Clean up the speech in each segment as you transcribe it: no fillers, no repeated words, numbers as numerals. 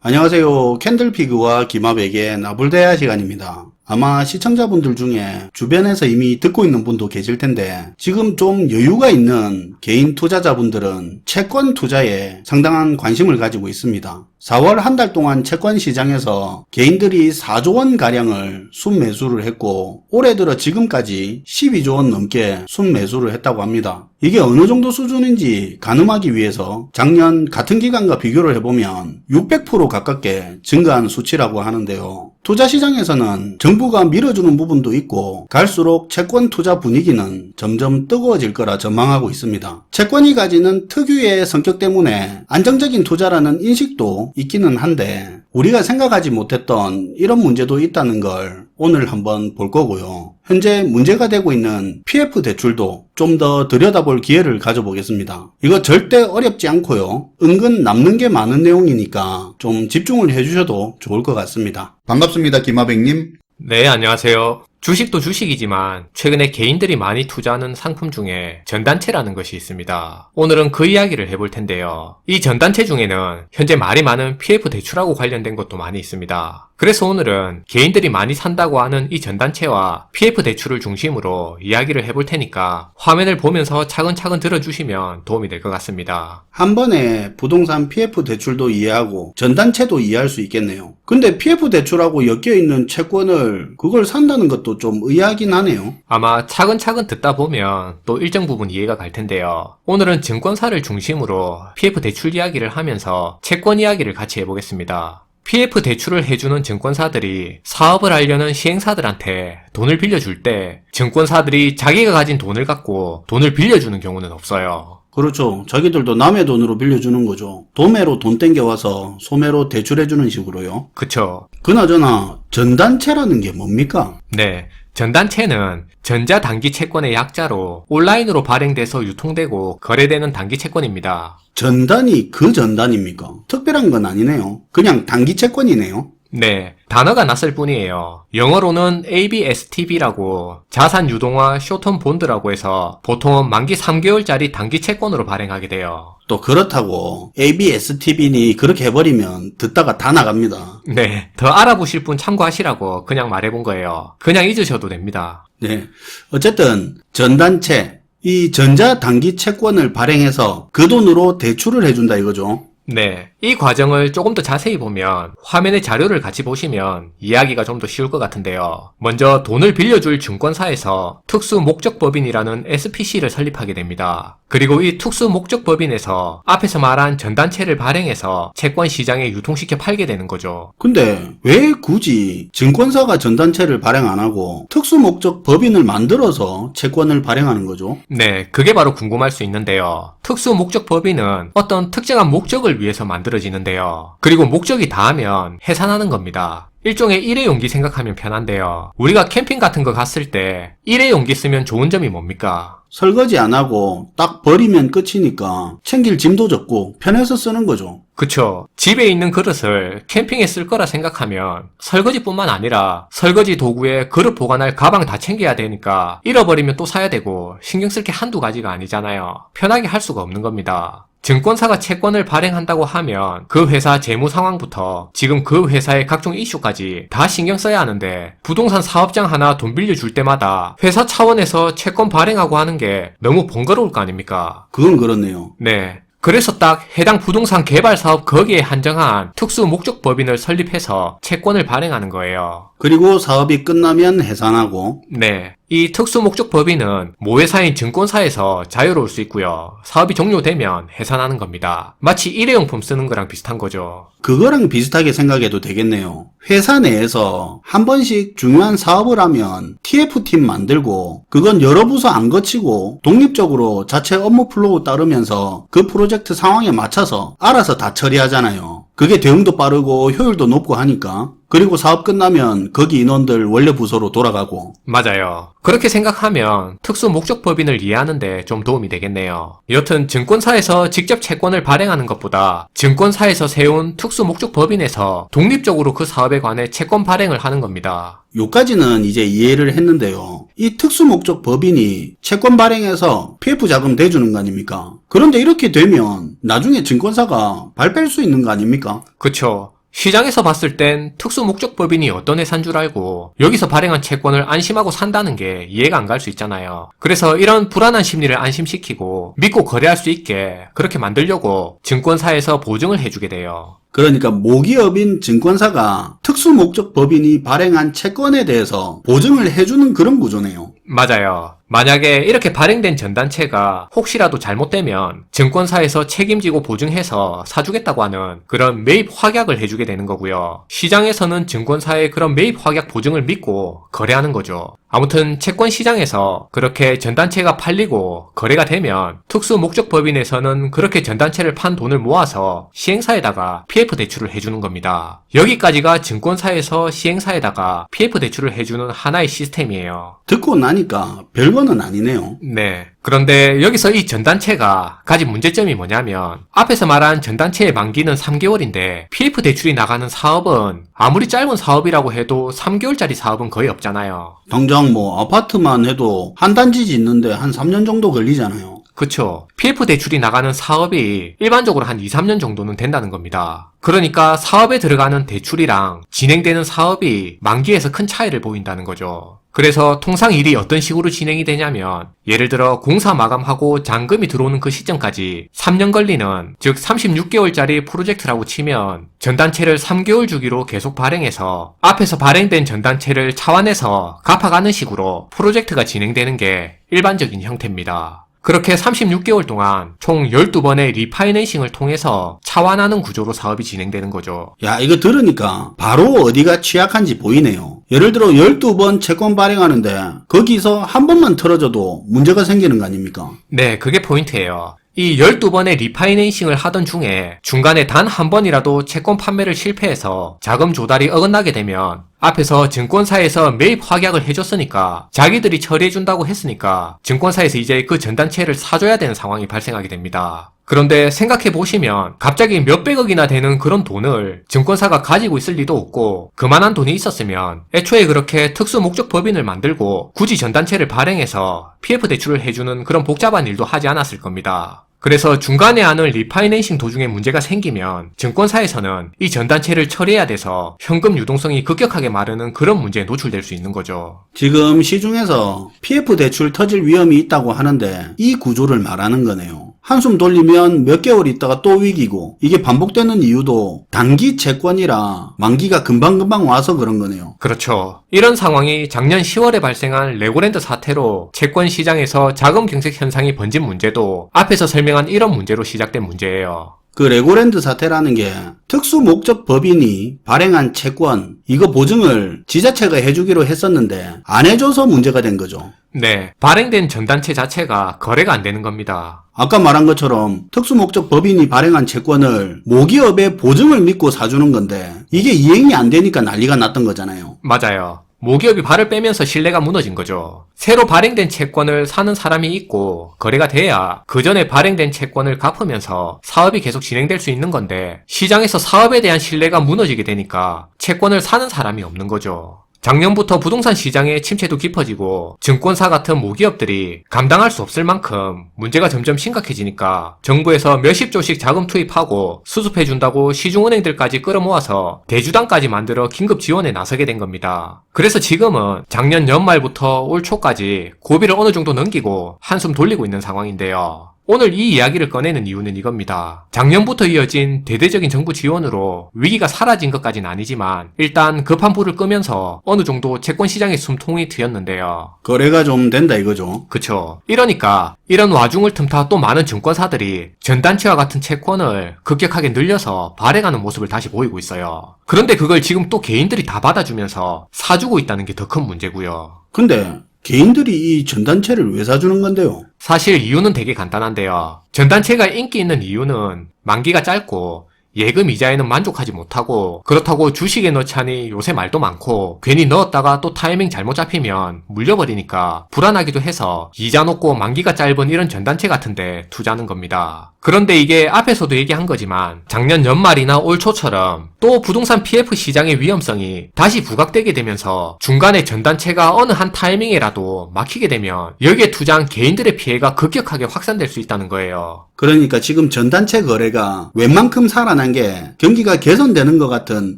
안녕하세요. 캔들피그와 기마백의 나불대화 시간입니다. 아마 시청자분들 중에 주변에서 이미 듣고 있는 분도 계실 텐데 지금 좀 여유가 있는 개인 투자자분들은 채권 투자에 상당한 관심을 가지고 있습니다. 4월 한 달 동안 채권 시장에서 개인들이 4조 원 가량을 순매수를 했고 올해 들어 지금까지 12조 원 넘게 순매수를 했다고 합니다. 이게 어느 정도 수준인지 가늠하기 위해서 작년 같은 기간과 비교를 해보면 600% 가깝게 증가한 수치라고 하는데요. 투자 시장에서는 정부가 밀어주는 부분도 있고 갈수록 채권 투자 분위기는 점점 뜨거워질 거라 전망하고 있습니다. 채권이 가지는 특유의 성격 때문에 안정적인 투자라는 인식도 있기는 한데 우리가 생각하지 못했던 이런 문제도 있다는 걸 오늘 한번 볼 거고요. 현재 문제가 되고 있는 PF 대출도 좀 더 들여다볼 기회를 가져보겠습니다. 이거 절대 어렵지 않고요. 은근 남는 게 많은 내용이니까 좀 집중을 해주셔도 좋을 것 같습니다. 반갑습니다. 김하백님. 네, 안녕하세요. 주식도 주식이지만 최근에 개인들이 많이 투자하는 상품 중에 전단체라는 것이 있습니다. 오늘은 그 이야기를 해볼 텐데요. 이 전단체 중에는 현재 말이 많은 PF 대출하고 관련된 것도 많이 있습니다. 그래서 오늘은 개인들이 많이 산다고 하는 이 전단체와 PF 대출을 중심으로 이야기를 해볼 테니까 화면을 보면서 차근차근 들어주시면 도움이 될 것 같습니다. 한 번에 부동산 PF 대출도 이해하고 전단체도 이해할 수 있겠네요. 근데 PF 대출하고 엮여있는 채권을 그걸 산다는 것도 좀 의아하긴 하네요. 아마 차근차근 듣다 보면 또 일정 부분 이해가 갈 텐데요. 오늘은 증권사를 중심으로 PF 대출 이야기를 하면서 채권 이야기를 같이 해보겠습니다. PF 대출을 해주는 증권사들이 사업을 하려는 시행사들한테 돈을 빌려줄 때 증권사들이 자기가 가진 돈을 갖고 돈을 빌려주는 경우는 없어요. 그렇죠. 자기들도 남의 돈으로 빌려주는 거죠. 도매로 돈 땡겨와서 소매로 대출해주는 식으로요. 그쵸? 그나저나 전단체라는 게 뭡니까? 네. 전단체는 전자단기 채권의 약자로 온라인으로 발행돼서 유통되고 거래되는 단기 채권입니다. 전단이 그 전단입니까? 특별한 건 아니네요. 그냥 단기 채권이네요. 네, 단어가 낯설 뿐이에요. 영어로는 ABSTB라고 자산 유동화 쇼텀 본드라고 해서 보통은 만기 3개월짜리 단기 채권으로 발행하게 돼요. 또 그렇다고 ABSTB니 그렇게 해버리면 듣다가 다 나갑니다. 네, 더 알아보실 분 참고하시라고 그냥 말해본 거예요. 그냥 잊으셔도 됩니다. 네, 어쨌든 전단체, 이 전자단기 채권을 발행해서 그 돈으로 대출을 해준다 이거죠. 네, 이 과정을 조금 더 자세히 보면 화면의 자료를 같이 보시면 이야기가 좀 더 쉬울 것 같은데요. 먼저 돈을 빌려줄 증권사에서 특수목적법인이라는 SPC를 설립하게 됩니다. 그리고 이 특수목적법인에서 앞에서 말한 전단체를 발행해서 채권 시장에 유통시켜 팔게 되는 거죠. 근데 왜 굳이 증권사가 전단체를 발행 안 하고 특수목적법인을 만들어서 채권을 발행하는 거죠? 네, 그게 바로 궁금할 수 있는데요. 특수목적법인은 어떤 특정한 목적을 위해서 만들어지는데요. 그리고 목적이 다하면 해산하는 겁니다. 일종의 일회용기 생각하면 편한데요. 우리가 캠핑 같은 거 갔을 때 일회용기 쓰면 좋은 점이 뭡니까? 설거지 안 하고 딱 버리면 끝이니까 챙길 짐도 적고 편해서 쓰는 거죠. 그쵸. 집에 있는 그릇을 캠핑에 쓸 거라 생각하면 설거지뿐만 아니라 설거지 도구에 그릇 보관할 가방 다 챙겨야 되니까 잃어버리면 또 사야 되고 신경 쓸 게 한두 가지가 아니잖아요. 편하게 할 수가 없는 겁니다. 증권사가 채권을 발행한다고 하면 그 회사 재무 상황부터 지금 그 회사의 각종 이슈까지 다 신경 써야 하는데 부동산 사업장 하나 돈 빌려줄 때마다 회사 차원에서 채권 발행하고 하는 게 너무 번거로울 거 아닙니까? 그건 그렇네요. 네. 그래서 딱 해당 부동산 개발 사업 거기에 한정한 특수 목적 법인을 설립해서 채권을 발행하는 거예요. 그리고 사업이 끝나면 해산하고. 네. 이 특수목적법인은 모회사인 증권사에서 자유로울 수 있고요. 사업이 종료되면 해산하는 겁니다. 마치 일회용품 쓰는 거랑 비슷한 거죠. 그거랑 비슷하게 생각해도 되겠네요. 회사 내에서 한 번씩 중요한 사업을 하면 TF팀 만들고 그건 여러 부서 안 거치고 독립적으로 자체 업무 플로우 따르면서 그 프로젝트 상황에 맞춰서 알아서 다 처리하잖아요. 그게 대응도 빠르고 효율도 높고 하니까. 그리고 사업 끝나면 거기 인원들 원래 부서로 돌아가고. 맞아요. 그렇게 생각하면 특수목적법인을 이해하는데 좀 도움이 되겠네요. 여튼 증권사에서 직접 채권을 발행하는 것보다 증권사에서 세운 특수목적법인에서 독립적으로 그 사업에 관해 채권 발행을 하는 겁니다. 요까지는 이제 이해를 했는데요. 이 특수목적 법인이 채권 발행해서 PF 자금 대주는 거 아닙니까? 그런데 이렇게 되면 나중에 증권사가 발 뺄 수 있는 거 아닙니까? 그쵸. 시장에서 봤을 땐 특수목적법인이 어떤 회사인 줄 알고 여기서 발행한 채권을 안심하고 산다는 게 이해가 안 갈 수 있잖아요. 그래서 이런 불안한 심리를 안심시키고 믿고 거래할 수 있게 그렇게 만들려고 증권사에서 보증을 해주게 돼요. 그러니까 모기업인 증권사가 특수목적법인이 발행한 채권에 대해서 보증을 해주는 그런 구조네요. 맞아요. 만약에 이렇게 발행된 전단체가 혹시라도 잘못되면 증권사에서 책임지고 보증해서 사주겠다고 하는 그런 매입 확약을 해주게 되는 거고요. 시장에서는 증권사의 그런 매입 확약 보증을 믿고 거래하는 거죠. 아무튼 채권 시장에서 그렇게 전단체가 팔리고 거래가 되면 특수목적법인에서는 그렇게 전단체를 판 돈을 모아서 시행사에다가 PF 대출을 해주는 겁니다. 여기까지가 증권사에서 시행사에다가 PF 대출을 해주는 하나의 시스템이에요. 듣고 나니까 별거는 아니네요. 네. 그런데 여기서 이 전단체가 가진 문제점이 뭐냐면 앞에서 말한 전단체의 만기는 3개월인데 PF 대출이 나가는 사업은 아무리 짧은 사업이라고 해도 3개월짜리 사업은 거의 없잖아요. 당장 뭐 아파트만 해도 한 단지 짓는데 한 3년 정도 걸리잖아요. 그쵸. PF 대출이 나가는 사업이 일반적으로 한 2, 3년 정도는 된다는 겁니다. 그러니까 사업에 들어가는 대출이랑 진행되는 사업이 만기에서 큰 차이를 보인다는 거죠. 그래서 통상 일이 어떤 식으로 진행이 되냐면 예를 들어 공사 마감하고 잔금이 들어오는 그 시점까지 3년 걸리는, 즉 36개월짜리 프로젝트라고 치면 전단체를 3개월 주기로 계속 발행해서 앞에서 발행된 전단체를 차환해서 갚아가는 식으로 프로젝트가 진행되는 게 일반적인 형태입니다. 그렇게 36개월 동안 총 12번의 리파이낸싱을 통해서 차환하는 구조로 사업이 진행되는 거죠. 야, 이거 들으니까 바로 어디가 취약한지 보이네요. 예를 들어 12번 채권 발행하는데 거기서 한 번만 틀어져도 문제가 생기는 거 아닙니까? 네, 그게 포인트예요. 이 12번의 리파이낸싱을 하던 중에 중간에 단 한 번이라도 채권 판매를 실패해서 자금 조달이 어긋나게 되면 앞에서 증권사에서 매입 확약을 해줬으니까 자기들이 처리해준다고 했으니까 증권사에서 이제 그 전단체를 사줘야 되는 상황이 발생하게 됩니다. 그런데 생각해보시면 갑자기 몇백억이나 되는 그런 돈을 증권사가 가지고 있을 리도 없고 그만한 돈이 있었으면 애초에 그렇게 특수목적법인을 만들고 굳이 전단체를 발행해서 PF 대출을 해주는 그런 복잡한 일도 하지 않았을 겁니다. 그래서 중간에 하는 리파이낸싱 도중에 문제가 생기면 증권사에서는 이 전단체를 처리해야 돼서 현금 유동성이 급격하게 마르는 그런 문제에 노출될 수 있는 거죠. 지금 시중에서 PF 대출 터질 위험이 있다고 하는데 이 구조를 말하는 거네요. 한숨 돌리면 몇 개월 있다가 또 위기고 이게 반복되는 이유도 단기 채권이라 만기가 금방금방 와서 그런 거네요. 그렇죠. 이런 상황이 작년 10월에 발생한 레고랜드 사태로 채권 시장에서 자금 경색 현상이 번진 문제도 앞에서 설명한 이런 문제로 시작된 문제예요. 그 레고랜드 사태라는 게 특수목적 법인이 발행한 채권 이거 보증을 지자체가 해주기로 했었는데 안 해줘서 문제가 된 거죠. 네, 발행된 전단체 자체가 거래가 안 되는 겁니다. 아까 말한 것처럼 특수목적 법인이 발행한 채권을 모기업의 보증을 믿고 사주는 건데 이게 이행이 안 되니까 난리가 났던 거잖아요. 맞아요. 모기업이 발을 빼면서 신뢰가 무너진 거죠. 새로 발행된 채권을 사는 사람이 있고 거래가 돼야 그 전에 발행된 채권을 갚으면서 사업이 계속 진행될 수 있는 건데 시장에서 사업에 대한 신뢰가 무너지게 되니까 채권을 사는 사람이 없는 거죠. 작년부터 부동산 시장의 침체도 깊어지고 증권사 같은 모기업들이 감당할 수 없을 만큼 문제가 점점 심각해지니까 정부에서 몇십 조씩 자금 투입하고 수습해준다고 시중은행들까지 끌어모아서 대주단까지 만들어 긴급 지원에 나서게 된 겁니다. 그래서 지금은 작년 연말부터 올 초까지 고비를 어느 정도 넘기고 한숨 돌리고 있는 상황인데요. 오늘 이 이야기를 꺼내는 이유는 이겁니다. 작년부터 이어진 대대적인 정부 지원으로 위기가 사라진 것까지는 아니지만 일단 급한 불을 끄면서 어느 정도 채권 시장의 숨통이 트였는데요. 거래가 좀 된다 이거죠. 그쵸. 이러니까 이런 와중을 틈타 또 많은 증권사들이 전단체와 같은 채권을 급격하게 늘려서 발행하는 모습을 다시 보이고 있어요. 그런데 그걸 지금 또 개인들이 다 받아주면서 사주고 있다는 게 더 큰 문제고요. 근데 개인들이 이 전단체를 왜 사주는 건데요? 사실 이유는 되게 간단한데요. 전단체가 인기 있는 이유는 만기가 짧고 예금 이자에는 만족하지 못하고 그렇다고 주식에 넣자니 요새 말도 많고 괜히 넣었다가 또 타이밍 잘못 잡히면 물려버리니까 불안하기도 해서 이자 높고 만기가 짧은 이런 전단체 같은데 투자하는 겁니다. 그런데 이게 앞에서도 얘기한 거지만 작년 연말이나 올 초처럼 또 부동산 PF 시장의 위험성이 다시 부각되게 되면서 중간에 전단체가 어느 한 타이밍에라도 막히게 되면 여기에 투자한 개인들의 피해가 급격하게 확산될 수 있다는 거예요. 그러니까 지금 전단체 거래가 웬만큼 살아난 게 경기가 개선되는 것 같은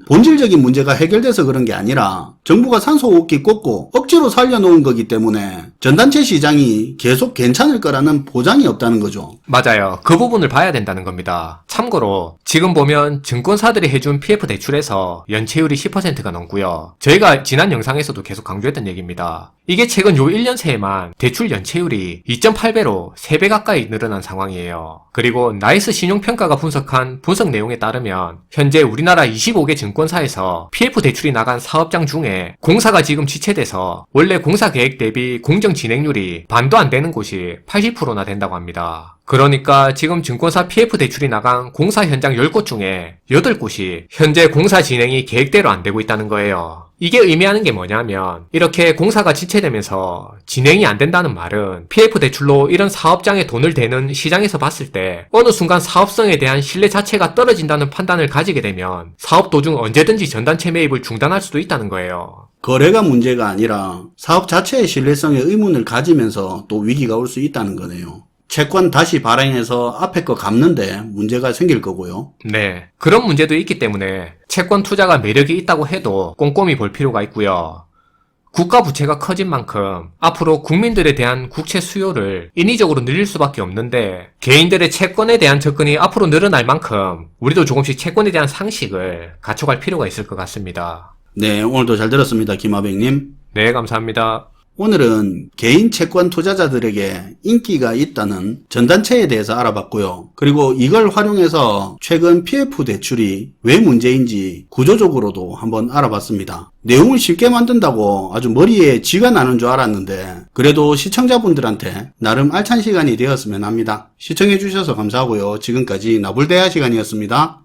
본질적인 문제가 해결돼서 그런 게 아니라 정부가 산소호흡기 꽂고 억지로 살려놓은 거기 때문에 전단체 시장이 계속 괜찮을 거라는 보장이 없다는 거죠. 맞아요. 그 부분을 봐야 된다는 겁니다. 참고로 지금 보면 증권사들이 해준 PF 대출에서 연체율이 10%가 넘고요. 저희가 지난 영상에서도 계속 강조했던 얘기입니다. 이게 최근 요 1년 새에만 대출 연체율이 2.8배로 3배 가까이 늘어난 상황이에요. 그리고 나이스 신용평가가 분석한 분석 내용에 따르면 현재 우리나라 25개 증권사에서 PF 대출이 나간 사업장 중에 공사가 지금 지체돼서 원래 공사 계획 대비 공정 진행률이 반도 안 되는 곳이 80%나 된다고 합니다. 그러니까 지금 증권사 PF 대출이 나간 공사 현장 10곳 중에 8곳이 현재 공사 진행이 계획대로 안 되고 있다는 거예요. 이게 의미하는 게 뭐냐면 이렇게 공사가 지체되면서 진행이 안 된다는 말은 PF 대출로 이런 사업장에 돈을 대는 시장에서 봤을 때 어느 순간 사업성에 대한 신뢰 자체가 떨어진다는 판단을 가지게 되면 사업 도중 언제든지 전단체 매입을 중단할 수도 있다는 거예요. 거래가 문제가 아니라 사업 자체의 신뢰성에 의문을 가지면서 또 위기가 올 수 있다는 거네요. 채권 다시 발행해서 앞에 거 갚는데 문제가 생길 거고요. 네, 그런 문제도 있기 때문에 채권 투자가 매력이 있다고 해도 꼼꼼히 볼 필요가 있고요. 국가 부채가 커진 만큼 앞으로 국민들에 대한 국채 수요를 인위적으로 늘릴 수밖에 없는데 개인들의 채권에 대한 접근이 앞으로 늘어날 만큼 우리도 조금씩 채권에 대한 상식을 갖춰갈 필요가 있을 것 같습니다. 네, 오늘도 잘 들었습니다. 김하백님. 네, 감사합니다. 오늘은 개인 채권 투자자들에게 인기가 있다는 전단체에 대해서 알아봤고요. 그리고 이걸 활용해서 최근 PF 대출이 왜 문제인지 구조적으로도 한번 알아봤습니다. 내용을 쉽게 만든다고 아주 머리에 쥐가 나는 줄 알았는데 그래도 시청자분들한테 나름 알찬 시간이 되었으면 합니다. 시청해주셔서 감사하고요. 지금까지 나불대야 시간이었습니다.